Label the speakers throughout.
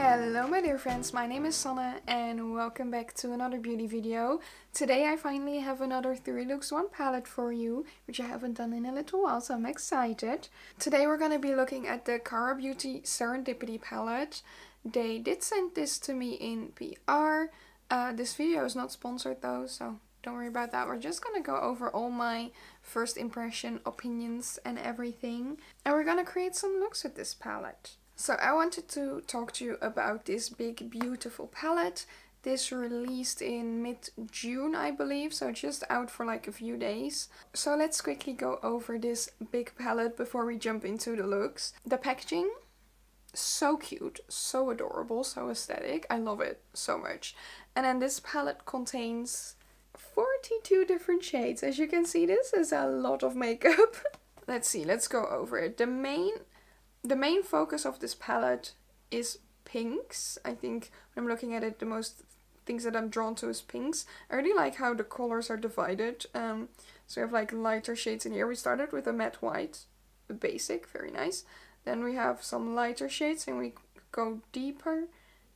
Speaker 1: Hello my dear friends, my name is Sanne and welcome back to another beauty video. Today I finally have another 3 looks 1 palette for you, which I haven't done in a little while, so I'm excited. Today we're going to be looking at the Cara Beauty Serendipity Palette. They did send this to me in PR. This video is not sponsored though, so don't worry about that. We're just going to go over all my first impression, opinions and everything. And we're going to create some looks with this palette. So I wanted to talk to you about this big beautiful palette. This released in mid-June I believe, so just out for like a few days. So let's quickly go over this big palette before we jump into the looks. The packaging, so cute, so adorable, so aesthetic. I love it so much. And then this palette contains 42 different shades. As you can see, this is a lot of makeup. Let's see, let's go over it. The main focus of this palette is pinks. I think when I'm looking at it, the most things that I'm drawn to is pinks. I really like how the colors are divided. So we have like lighter shades in here. We started with a matte white, a basic, very nice. Then we have some lighter shades and we go deeper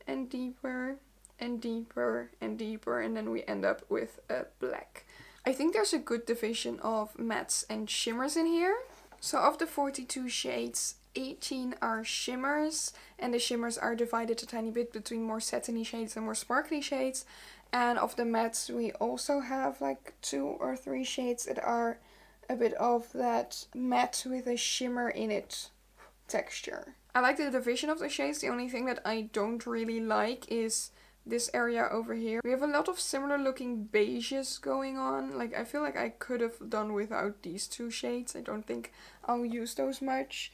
Speaker 1: and deeper and deeper and deeper, and then we end up with a black. I think there's a good division of mattes and shimmers in here. So of the 42 shades, 18 are shimmers, and the shimmers are divided a tiny bit between more satiny shades and more sparkly shades. And of the mattes we also have like 2 or 3 shades that are a bit of that matte with a shimmer in it texture. I like the division of the shades. The only thing that I don't really like is this area over here. We have a lot of similar looking beiges going on. Like I feel like I could have done without these 2 shades. I don't think I'll use those much.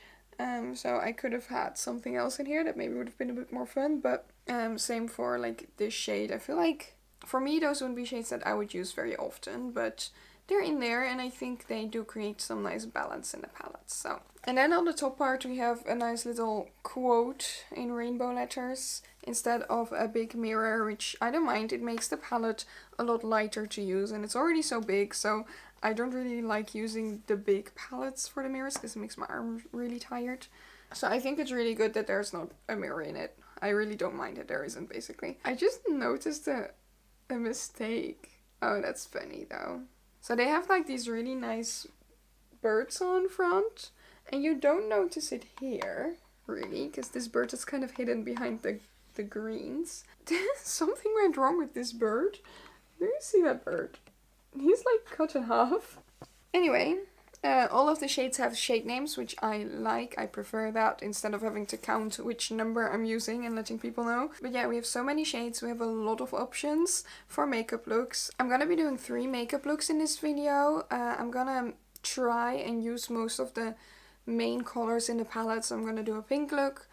Speaker 1: So I could have had something else in here that maybe would have been a bit more fun, but same for like this shade. I feel like for me those wouldn't be shades that I would use very often, but they're in there and I think they do create some nice balance in the palette. So, and then on the top part we have a nice little quote in rainbow letters instead of a big mirror, which I don't mind. It makes the palette a lot lighter to use and it's already so big, so I don't really like using the big palettes for the mirrors because it makes my arm really tired. So I think it's really good that there's not a mirror in it. I really don't mind that there isn't, basically. I just noticed a mistake. Oh, that's funny though. So they have like these really nice birds on front, and you don't notice it here, really, because this bird is kind of hidden behind the greens. Something went wrong with this bird. Do you see that bird? He's like cut in half. Anyway, all of the shades have shade names, which I like. I prefer that instead of having to count which number I'm using and letting people know. But yeah, we have so many shades. We have a lot of options for makeup looks. I'm gonna be doing 3 makeup looks in this video. I'm gonna try and use most of the main colors in the palette. So I'm gonna do a pink look,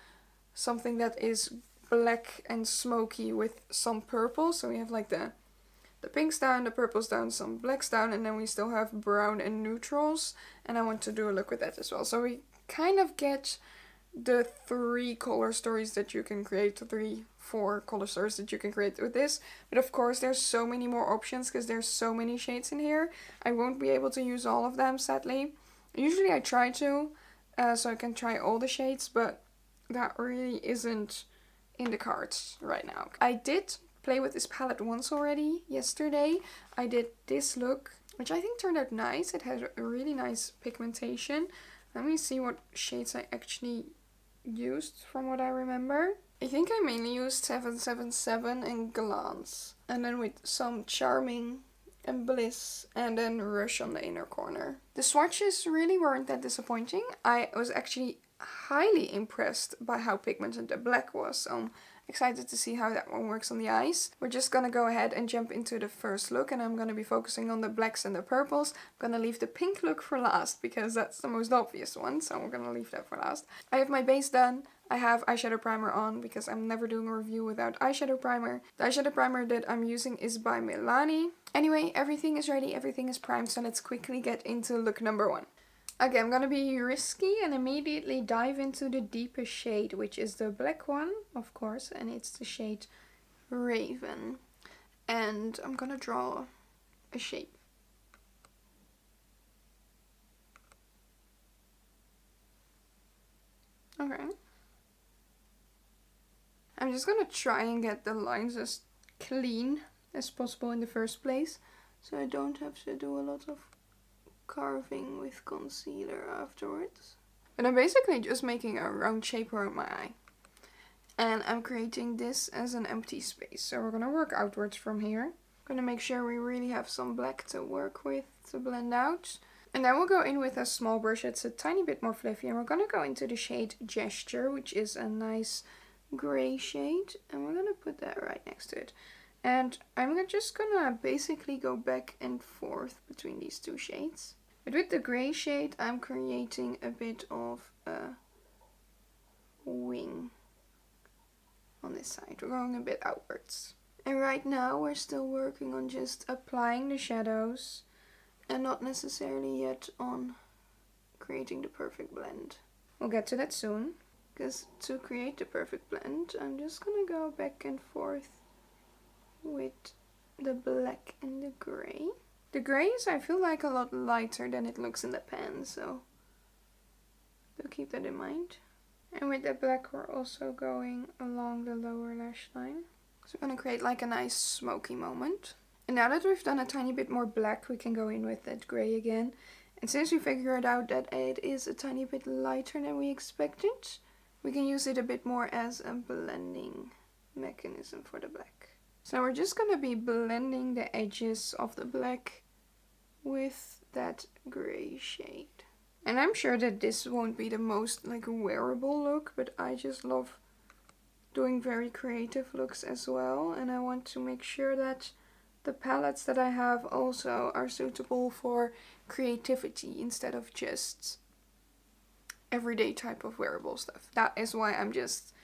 Speaker 1: something that is black and smoky with some purple. So we have like the pinks down, the purples down, some blacks down, and then we still have brown and neutrals, and I want to do a look with that as well. So we kind of get the 3 color stories that you can create, 4 color stories that you can create with this, but of course there's so many more options because there's so many shades in here. I won't be able to use all of them, sadly. Usually I try to, so I can try all the shades, but that really isn't in the cards right now. I did play with this palette once already yesterday. I did this look, which I think turned out nice. It has a really nice pigmentation. Let me see what shades I actually used from what I remember. I think I mainly used 777 and Glance, and then with some Charming and Bliss, and then Rush on the inner corner. The swatches really weren't that disappointing. I was actually highly impressed by how pigmented the black was, so I'm excited to see how that one works on the eyes. We're just gonna go ahead and jump into the first look, and I'm gonna be focusing on the blacks and the purples. I'm gonna leave the pink look for last because that's the most obvious one, so we're gonna leave that for last. I have my base done. I have eyeshadow primer on because I'm never doing a review without eyeshadow primer. The eyeshadow primer that I'm using is by Milani. Anyway, everything is ready, everything is primed, so let's quickly get into look number 1. Okay, I'm gonna be risky and immediately dive into the deepest shade, which is the black one, of course, and it's the shade Raven. And I'm gonna draw a shape. Okay. I'm just gonna try and get the lines as clean as possible in the first place, so I don't have to do a lot of carving with concealer afterwards. But I'm basically just making a round shape around my eye. And I'm creating this as an empty space. So we're gonna work outwards from here. Gonna make sure we really have some black to work with to blend out. And then we'll go in with a small brush that's a tiny bit more fluffy. And we're gonna go into the shade Gesture, which is a nice gray shade. And we're gonna put that right next to it. And I'm just gonna basically go back and forth between these two shades. But with the gray shade, I'm creating a bit of a wing on this side. We're going a bit outwards. And right now we're still working on just applying the shadows and not necessarily yet on creating the perfect blend. We'll get to that soon, because to create the perfect blend, I'm just gonna go back and forth with the black and the grey. The grey is, I feel like, a lot lighter than it looks in the pan, so do keep that in mind. And with the black we're also going along the lower lash line. So we're going to create like a nice smoky moment. And now that we've done a tiny bit more black, we can go in with that grey again. And since we figured out that it is a tiny bit lighter than we expected, we can use it a bit more as a blending mechanism for the black. So we're just going to be blending the edges of the black with that grey shade. And I'm sure that this won't be the most like wearable look, but I just love doing very creative looks as well. And I want to make sure that the palettes that I have also are suitable for creativity instead of just everyday type of wearable stuff. That is why I'm just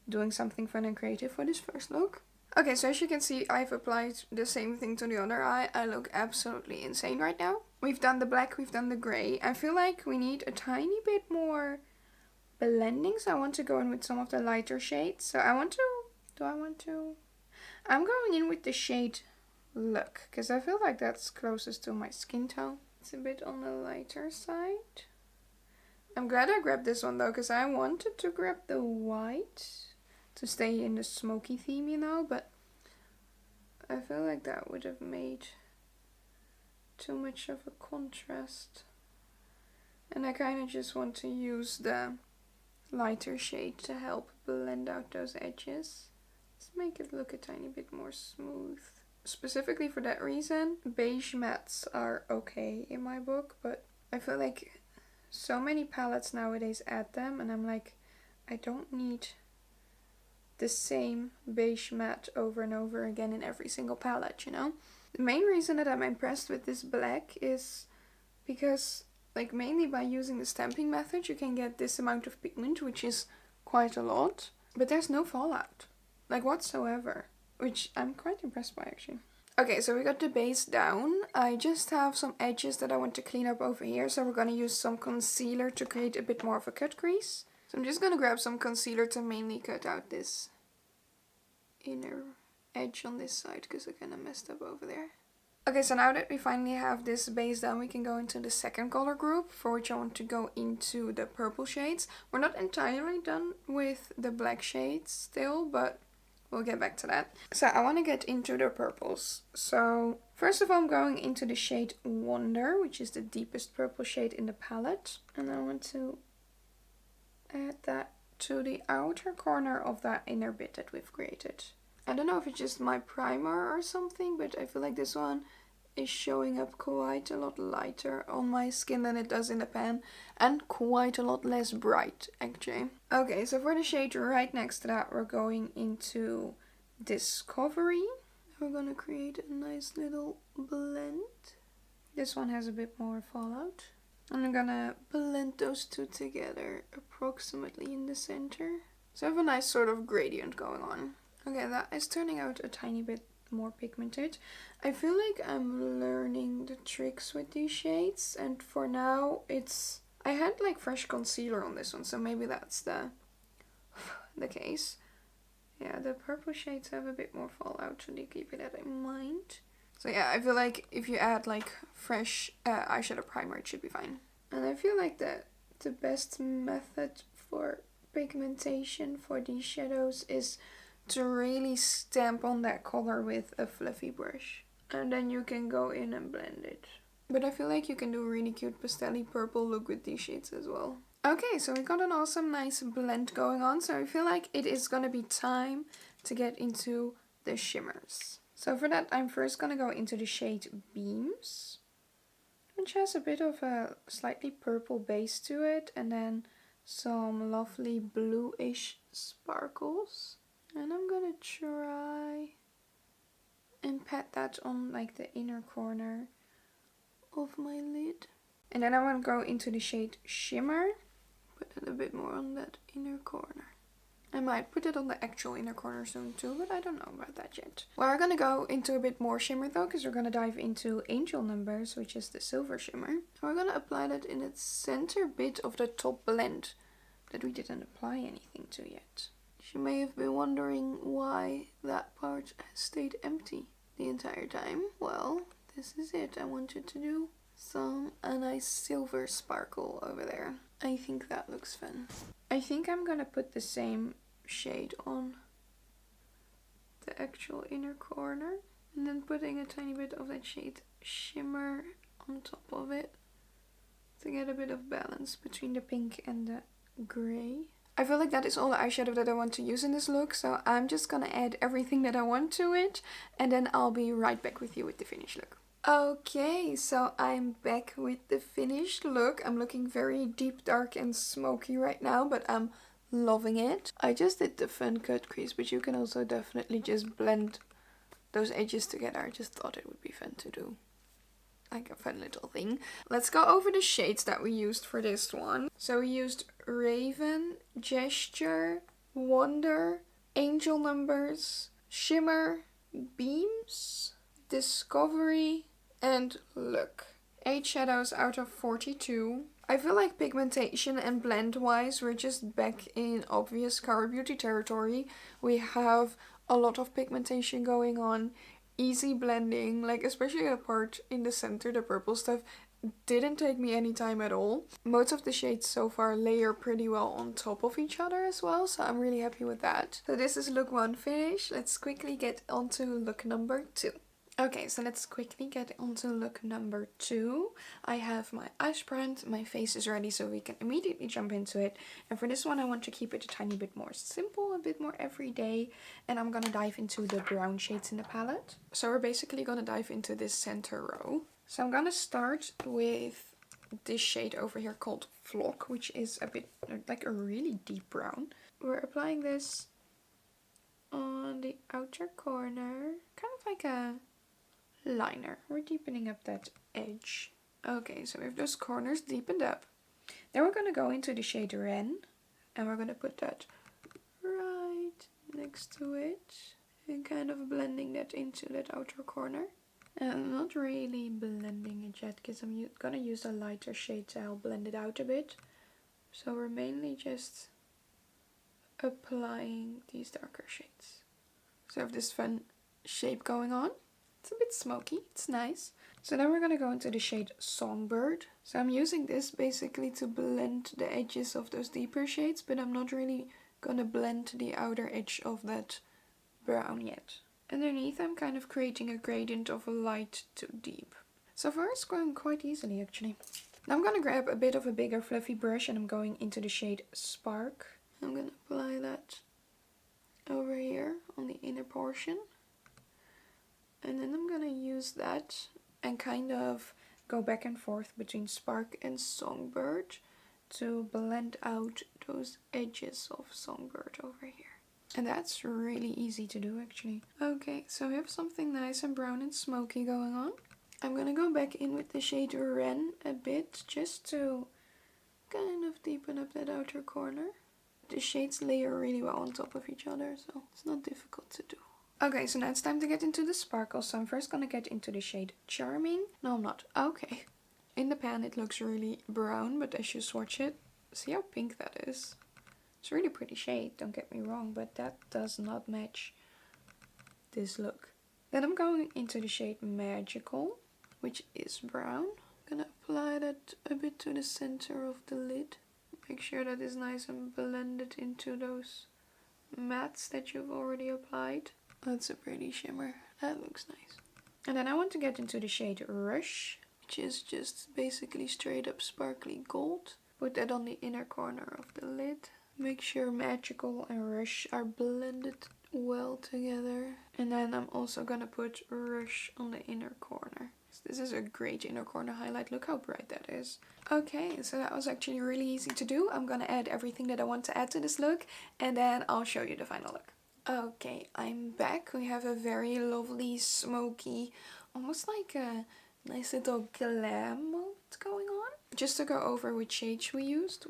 Speaker 1: doing something fun and creative for this first look. Okay, so as you can see, I've applied the same thing to the other eye. I look absolutely insane right now. We've done the black, we've done the grey. I feel like we need a tiny bit more blending, so I want to go in with some of the lighter shades. So I'm going in with the shade Look, because I feel like that's closest to my skin tone. It's a bit on the lighter side. I'm glad I grabbed this one though, because I wanted to grab the white to stay in the smoky theme, you know, but I feel like that would have made too much of a contrast. And I kind of just want to use the lighter shade to help blend out those edges. Let's make it look a tiny bit more smooth. Specifically for that reason, beige mattes are okay in my book, but I feel like so many palettes nowadays add them, and I'm like, I don't need the same beige matte over and over again in every single palette, you know? The main reason that I'm impressed with this black is because, like, mainly by using the stamping method, you can get this amount of pigment, which is quite a lot, but there's no fallout, like, whatsoever, which I'm quite impressed by, actually. Okay, so we got the base down. I just have some edges that I want to clean up over here, so we're gonna use some concealer to create a bit more of a cut crease. So I'm just gonna grab some concealer to mainly cut out this inner edge on this side, because I kind of messed up over there. Okay, so now that we finally have this base down, we can go into the second color group, for which I want to go into the purple shades. We're not entirely done with the black shades still, but we'll get back to that. So I want to get into the purples. So first of all, I'm going into the shade Wonder, which is the deepest purple shade in the palette. And I want to add that to the outer corner of that inner bit that we've created. I don't know if it's just my primer or something, but I feel like this one is showing up quite a lot lighter on my skin than it does in the pan, and quite a lot less bright, actually. Okay, so for the shade right next to that, we're going into Discovery. We're gonna create a nice little blend. This one has a bit more fallout. And I'm gonna blend those two together approximately in the center. So I have a nice sort of gradient going on. Okay, that is turning out a tiny bit more pigmented. I feel like I'm learning the tricks with these shades, and for now I had like fresh concealer on this one, so maybe that's the case. Yeah, the purple shades have a bit more fallout, so do keep that in mind. So yeah, I feel like if you add like fresh eyeshadow primer, it should be fine. And I feel like the best method for pigmentation for these shadows is to really stamp on that color with a fluffy brush. And then you can go in and blend it. But I feel like you can do a really cute pastel-y purple look with these shades as well. Okay, so we got an awesome nice blend going on. So I feel like it is gonna be time to get into the shimmers. So for that, I'm first gonna go into the shade Beams, which has a bit of a slightly purple base to it, and then some lovely bluish sparkles. And I'm gonna try and pat that on like the inner corner of my lid. And then I want to go into the shade Shimmer, put it a bit more on that inner corner. I might put it on the actual inner corner soon too, but I don't know about that yet. We're gonna go into a bit more shimmer though, because we're gonna dive into Angel Numbers, which is the silver shimmer. We're gonna apply that in the center bit of the top blend that we didn't apply anything to yet. You may have been wondering why that part has stayed empty the entire time. Well, this is it. I wanted to do a nice silver sparkle over there. I think that looks fun. I think I'm gonna put the same shade on the actual inner corner, and then putting a tiny bit of that shade Shimmer on top of it to get a bit of balance between the pink and the grey. I feel like that is all the eyeshadow that I want to use in this look, so I'm just gonna add everything that I want to it, and then I'll be right back with you with the finished look. Okay, so I'm back with the finished look. I'm looking very deep, dark and smoky right now, but I'm loving it. I just did the fun cut crease, but you can also definitely just blend those edges together. I just thought it would be fun to do, like a fun little thing. Let's go over the shades that we used for this one. So we used Raven, Gesture, Wonder, Angel Numbers, Shimmer, Beams, Discovery, and Look. 8 shadows out of 42. I feel like pigmentation and blend wise we're just back in obvious Cover Beauty territory. We have a lot of pigmentation going on, easy blending, like especially the part in the center, the purple stuff, didn't take me any time at all. Most of the shades so far layer pretty well on top of each other as well, so I'm really happy with that. So this is look 1 finished. Let's quickly get onto look number 2. Okay, so let's quickly get onto look number 2. I have my eyes primed, my face is ready, so we can immediately jump into it. And for this one I want to keep it a tiny bit more simple, a bit more everyday, and I'm gonna dive into the brown shades in the palette. So we're basically gonna dive into this center row. So I'm gonna start with this shade over here called Flock, which is a bit like a really deep brown. We're applying this on the outer corner, kind of like a liner. We're deepening up that edge. Okay, so we have those corners deepened up. Then we're going to go into the shade Ren, and we're going to put that right next to it and kind of blending that into that outer corner. And I'm not really blending it yet because I'm going to use a lighter shade to help blend it out a bit. So we're mainly just applying these darker shades. So I have this fun shape going on. It's a bit smoky, it's nice. So then we're gonna go into the shade Songbird. So I'm using this basically to blend the edges of those deeper shades, but I'm not really gonna blend the outer edge of that brown yet. Underneath I'm kind of creating a gradient of a light to deep. So far it's going quite easily actually. Now I'm gonna grab a bit of a bigger fluffy brush and I'm going into the shade Spark. I'm gonna apply that over here on the inner portion. And then I'm gonna use that and kind of go back and forth between Spark and Songbird to blend out those edges of Songbird over here. And that's really easy to do actually. Okay, so we have something nice and brown and smoky going on. I'm gonna go back in with the shade Ren a bit just to kind of deepen up that outer corner. The shades layer really well on top of each other, so it's not difficult to do. Okay, so now it's time to get into the sparkles. So I'm first gonna get into the shade Charming. No, I'm not. Okay. In the pan it looks really brown, but as you swatch it, see how pink that is? It's a really pretty shade, don't get me wrong, but that does not match this look. Then I'm going into the shade Magical, which is brown. I'm gonna apply that a bit to the center of the lid. Make sure that is nice and blended into those mattes that you've already applied. That's a pretty shimmer. That looks nice. And then I want to get into the shade Rush, which is just basically straight up sparkly gold. Put that on the inner corner of the lid. Make sure Magical and Rush are blended well together. And then I'm also gonna put Rush on the inner corner. This is a great inner corner highlight. Look how bright that is. Okay, so that was actually really easy to do. I'm gonna add everything that I want to add to this look, and then I'll show you the final look. Okay, I'm back. We have a very lovely, smoky, almost like a nice little glam mode going on. Just to go over which shades we used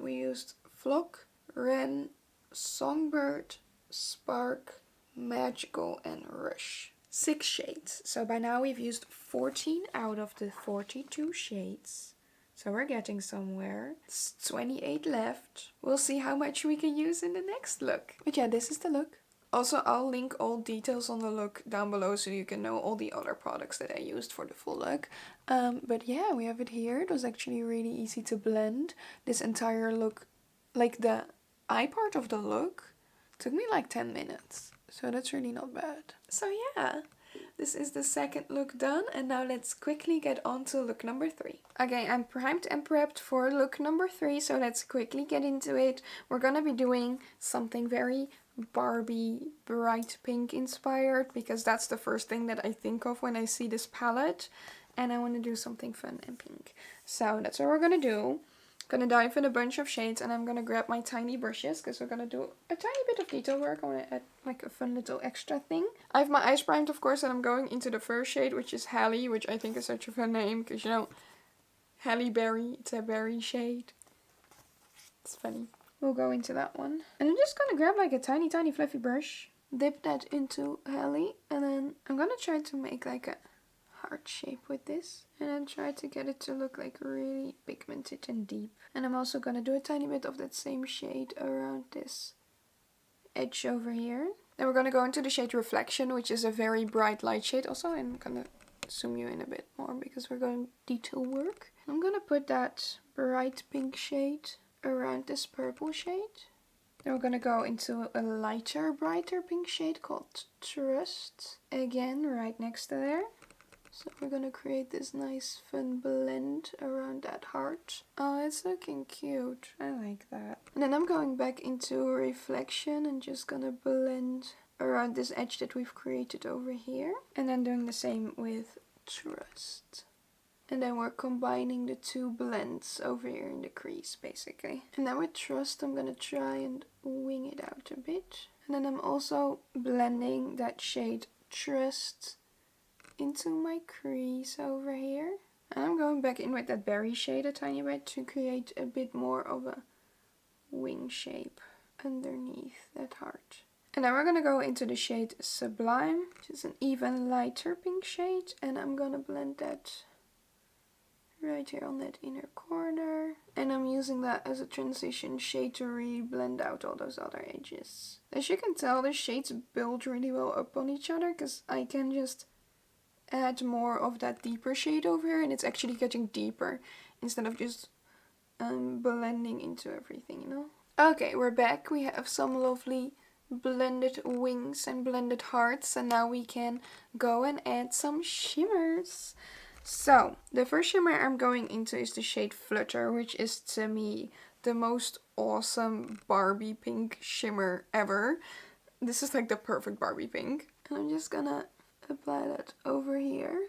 Speaker 1: Flock, Ren, Songbird, Spark, Magical, and Rush. 6 shades. So by now we've used 14 out of the 42 shades. So we're getting somewhere. It's 28 left. We'll see how much we can use in the next look. But yeah, this is the look. Also, I'll link all details on the look down below so you can know all the other products that I used for the full look. But yeah, we have it here. It was actually really easy to blend. This entire look, like the eye part of the look, took me like 10 minutes. So that's really not bad. So yeah, this is the second look done, and now let's quickly get on to look number 3. Okay, I'm primed and prepped for look number 3, so let's quickly get into it. We're gonna be doing something very Barbie bright pink inspired, because that's the first thing that I think of when I see this palette, and I want to do something fun and pink. So that's what we're gonna do. Gonna dive in a bunch of shades, and I'm gonna grab my tiny brushes because we're gonna do a tiny bit of detail work. I want to add like a fun little extra thing. I have my eyes primed, of course, and I'm going into the first shade, which is Halle, which I think is such a fun name because, you know, Halle Berry, it's a berry shade. It's funny. We'll go into that one. And I'm just gonna grab like a tiny fluffy brush, dip that into Halle, and then I'm gonna try to make like a heart shape with this, and then try to get it to look like really pigmented and deep. And I'm also gonna do a tiny bit of that same shade around this edge over here. Then we're gonna go into the shade Reflection, which is a very bright light shade. Also, I'm gonna zoom you in a bit more because we're going detail work. I'm gonna put that bright pink shade around this purple shade. Then we're gonna go into a lighter, brighter pink shade called Trust. Again, right next to there. So we're gonna create this nice fun blend around that heart. Oh, it's looking cute. I like that. And then I'm going back into Reflection and just gonna blend around this edge that we've created over here. And then doing the same with Trust. And then we're combining the two blends over here in the crease, basically. And then with Trust, I'm gonna try and wing it out a bit. And then I'm also blending that shade Trust into my crease over here. And I'm going back in with that berry shade a tiny bit to create a bit more of a wing shape underneath that heart. And then we're gonna go into the shade Sublime, which is an even lighter pink shade, and I'm gonna blend that right here on that inner corner. And I'm using that as a transition shade to really blend out all those other edges. As you can tell, the shades build really well up on each other because I can just add more of that deeper shade over here, and it's actually getting deeper instead of just blending into everything, you know. Okay, we're back. We have some lovely blended wings and blended hearts, and now we can go and add some shimmers. So the first shimmer I'm going into is the shade Flutter, which is to me the most awesome Barbie pink shimmer ever. This is like the perfect Barbie pink, and I'm just gonna apply that over here.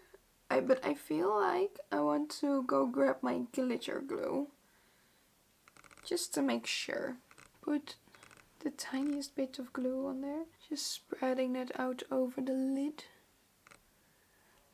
Speaker 1: But I feel like I want to go grab my glitter glue just to make sure. Put the tiniest bit of glue on there, just spreading that out over the lid.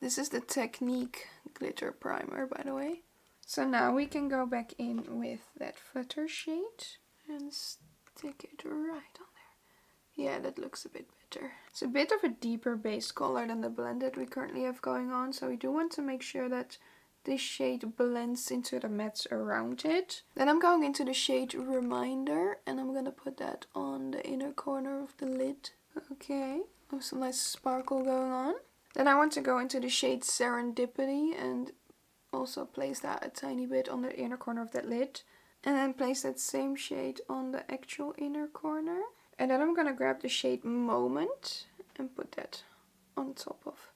Speaker 1: This is the Technique glitter primer, by the way. So now we can go back in with that Flutter shade and stick it right on there. Yeah, that looks a bit better. It's a bit of a deeper base color than the blend that we currently have going on, so we do want to make sure that this shade blends into the mattes around it. Then I'm going into the shade Reminder, and I'm gonna put that on the inner corner of the lid. Okay, with some nice sparkle going on. Then I want to go into the shade Serendipity and also place that a tiny bit on the inner corner of that lid. And then place that same shade on the actual inner corner. And then I'm gonna grab the shade Moment and put that on top of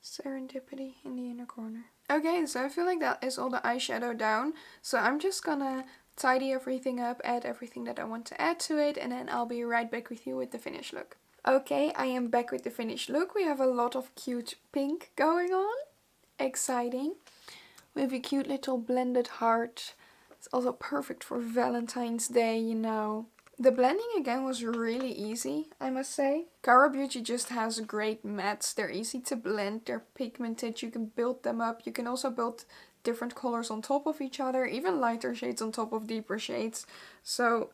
Speaker 1: Serendipity in the inner corner. Okay, so I feel like that is all the eyeshadow down. So I'm just gonna tidy everything up, add everything that I want to add to it, and then I'll be right back with you with the finished look. Okay, I am back with the finished look. We have a lot of cute pink going on. Exciting. We have a cute little blended heart. It's also perfect for Valentine's Day, you know. The blending again was really easy, I must say. Kara Beauty just has great mattes. They're easy to blend, they're pigmented, you can build them up. You can also build different colors on top of each other, even lighter shades on top of deeper shades. So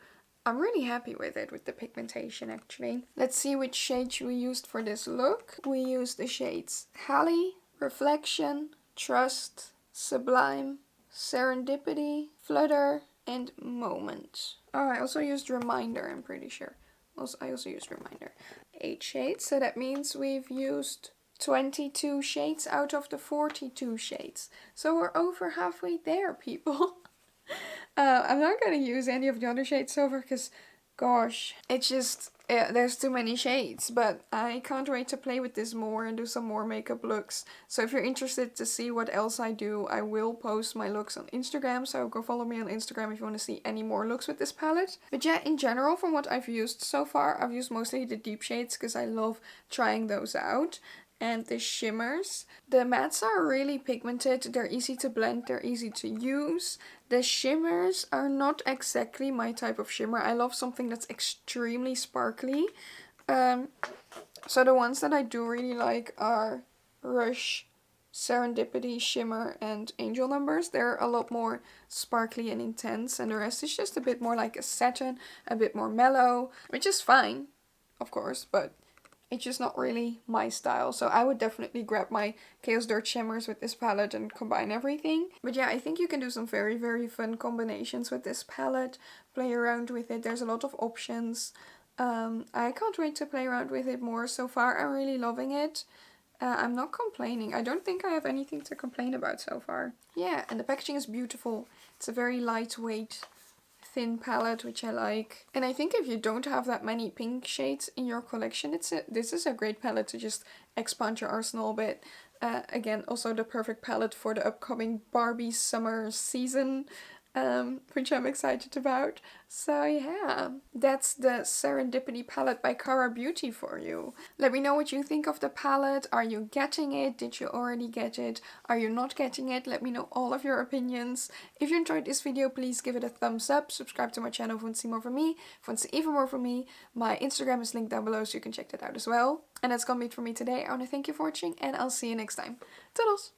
Speaker 1: I'm really happy with it, with the pigmentation actually. Let's see which shades we used for this look. We used the shades Halle, Reflection, Trust, Sublime, Serendipity, Flutter, and Moment. Oh, I also used Reminder, I'm pretty sure. I also used Reminder. 8 shades, so that means we've used 22 shades out of the 42 shades. So we're over halfway there, people. I'm not going to use any of the other shades so far because, gosh, it's just, there's too many shades. But I can't wait to play with this more and do some more makeup looks. So if you're interested to see what else I do, I will post my looks on Instagram. So go follow me on Instagram if you want to see any more looks with this palette. But yeah, in general, from what I've used so far, I've used mostly the deep shades because I love trying those out. And the shimmers. The mattes are really pigmented, they're easy to blend, they're easy to use. The shimmers are not exactly my type of shimmer. I love something that's extremely sparkly. So the ones that I do really like are Rush, Serendipity, Shimmer, and Angel Numbers. They're a lot more sparkly and intense, and the rest is just a bit more like a satin, a bit more mellow, which is fine, of course, but it's just not really my style. So I would definitely grab my Chaos Dirt shimmers with this palette and combine everything. But yeah, I think you can do some very, very fun combinations with this palette. Play around with it. There's a lot of options. I can't wait to play around with it more. So far, I'm really loving it. I'm not complaining. I don't think I have anything to complain about so far. Yeah, and the packaging is beautiful. It's a very lightweight, thin palette, which I like. And I think if you don't have that many pink shades in your collection, this is a great palette to just expand your arsenal a bit. Again, also the perfect palette for the upcoming Barbie summer season, which I'm excited about. So yeah, that's the Serendipity palette by Kara Beauty for you. Let me know what you think of the palette. Are you getting it? Did you already get it? Are you not getting it? Let me know all of your opinions. If you enjoyed this video, please give it a thumbs up. Subscribe to my channel if you want to see more from me. If you want to see even more from me, my Instagram is linked down below so you can check that out as well. And that's gonna be it for me today. I want to thank you for watching and I'll see you next time. Toodles!